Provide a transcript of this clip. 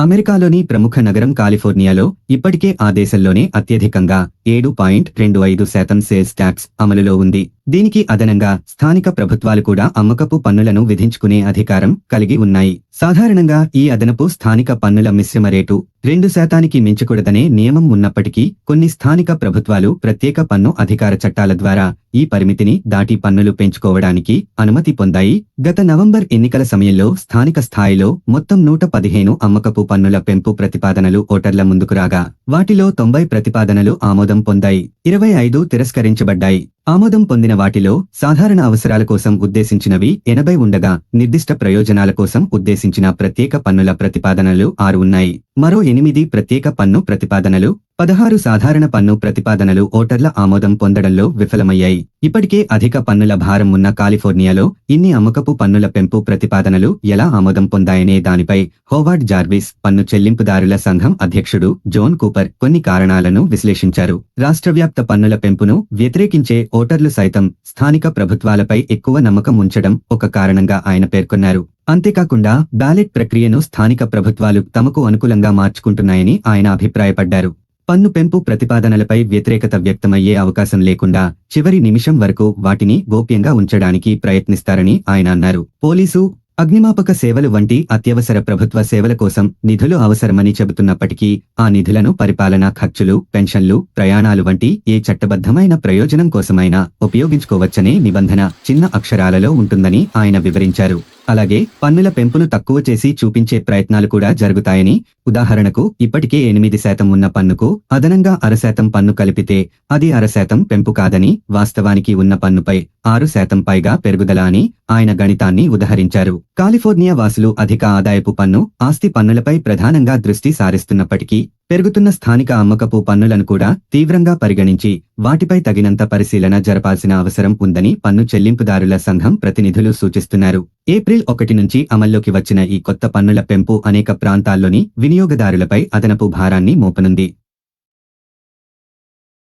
అమెరికాలోని ప్రముఖ నగరం కాలిఫోర్నియాలో ఇప్పటికే ఆ దేశంలోనే అత్యధికంగా 7.25% సేల్స్ ట్యాక్స్ అమలులో ఉంది. దీనికి అదనంగా స్థానిక ప్రభుత్వాలు కూడా అమ్మకపు పన్నులను విధించుకునే అధికారం కలిగి ఉన్నాయి. సాధారణంగా ఈ అదనపు స్థానిక పన్నుల మిశ్రమ రేటు 2% మించకూడదనే నియమం ఉన్నప్పటికీ కొన్ని స్థానిక ప్రభుత్వాలు ప్రత్యేక పన్ను అధికార చట్టాల ద్వారా ఈ పరిమితిని దాటి పన్నులు పెంచుకోవడానికి అనుమతి పొందాయి. గత నవంబర్ ఎన్నికల సమయంలో స్థానిక స్థాయిలో మొత్తం 115 అమ్మకపు పన్నుల పెంపు ప్రతిపాదనలు ఓటర్ల ముందుకు రాగా వాటిలో 90 ప్రతిపాదనలు ఆమోదం పొందాయి, 25 తిరస్కరించబడ్డాయి. ఆమోదం పొందిన వాటిలో సాధారణ అవసరాల కోసం ఉద్దేశించినవి 80 ఉండగా నిర్దిష్ట ప్రయోజనాల కోసం ఉద్దేశించిన ప్రత్యేక పన్నుల ప్రతిపాదనలు 6 ఉన్నాయి. మరో 8 ప్రత్యేక పన్ను ప్రతిపాదనలు, 16 సాధారణ పన్ను ప్రతిపాదనలు ఓటర్ల ఆమోదం పొందడంలో విఫలమయ్యాయి. ఇప్పటికే అధిక పన్నుల భారం ఉన్న కాలిఫోర్నియాలో ఇన్ని అమ్మకపు పన్నుల పెంపు ప్రతిపాదనలు ఎలా ఆమోదం పొందాయనే దానిపై హోవార్డ్ జార్విస్, పన్ను చెల్లింపుదారుల సంఘం అధ్యక్షుడు జోన్ కూపర్ కొన్ని కారణాలను విశ్లేషించారు. రాష్ట్రవ్యాప్త పన్నుల పెంపును వ్యతిరేకించే ఓటర్లు సైతం స్థానిక ప్రభుత్వాలపై ఎక్కువ నమ్మకం ఉంచడం ఒక కారణంగా ఆయన పేర్కొన్నారు. అంతేకాకుండా బ్యాలెట్ ప్రక్రియను స్థానిక ప్రభుత్వాలు తమకు అనుకూలంగా మార్చుకుంటున్నాయని ఆయన అభిప్రాయపడ్డారు. పన్ను పెంపు ప్రతిపాదనలపై వ్యతిరేకత వ్యక్తమయ్యే అవకాశం లేకుండా చివరి నిమిషం వరకు వాటిని గోప్యంగా ఉంచడానికి ప్రయత్నిస్తారని ఆయన అన్నారు. పోలీసు, అగ్నిమాపక సేవలు వంటి అత్యవసర ప్రభుత్వ సేవల కోసం నిధులు అవసరమని చెబుతున్నప్పటికీ ఆ నిధులను పరిపాలనా ఖర్చులు, పెన్షన్లు, ప్రయాణాలు వంటి ఏ చట్టబద్ధమైన ప్రయోజనం కోసమైనా ఉపయోగించుకోవచ్చనే నిబంధన చిన్న అక్షరాలలో ఉంటుందని ఆయన వివరించారు. అలాగే పన్నుల పెంపును తక్కువ చేసి చూపించే ప్రయత్నాలు కూడా జరుగుతాయని, ఉదాహరణకు ఇప్పటికే 8% ఉన్న పన్నుకు అదనంగా 0.5% పన్ను కలిపితే అది 0.5% పెంపు కాదని, వాస్తవానికి ఉన్న పన్నుపై 6% పైగా పెరుగుదల అని ఆయన గణితాన్ని ఉదహరించారు. కాలిఫోర్నియా వాసులు అధిక ఆదాయపు పన్ను, ఆస్తి పన్నులపై ప్రధానంగా దృష్టి సారిస్తున్నప్పటికీ పెరుగుతున్న స్థానిక అమ్మకపు పన్నులను కూడా తీవ్రంగా పరిగణించి వాటిపై తగినంత పరిశీలన జరపాల్సిన అవసరం ఉందని పన్ను చెల్లింపుదారుల సంఘం ప్రతినిధులు సూచిస్తున్నారు. ఏప్రిల్ 1 నుంచి అమల్లోకి వచ్చిన ఈ కొత్త పన్నుల పెంపు అనేక ప్రాంతాల్లోని వినియోగదారులపై అదనపు భారాన్ని మోపనుంది.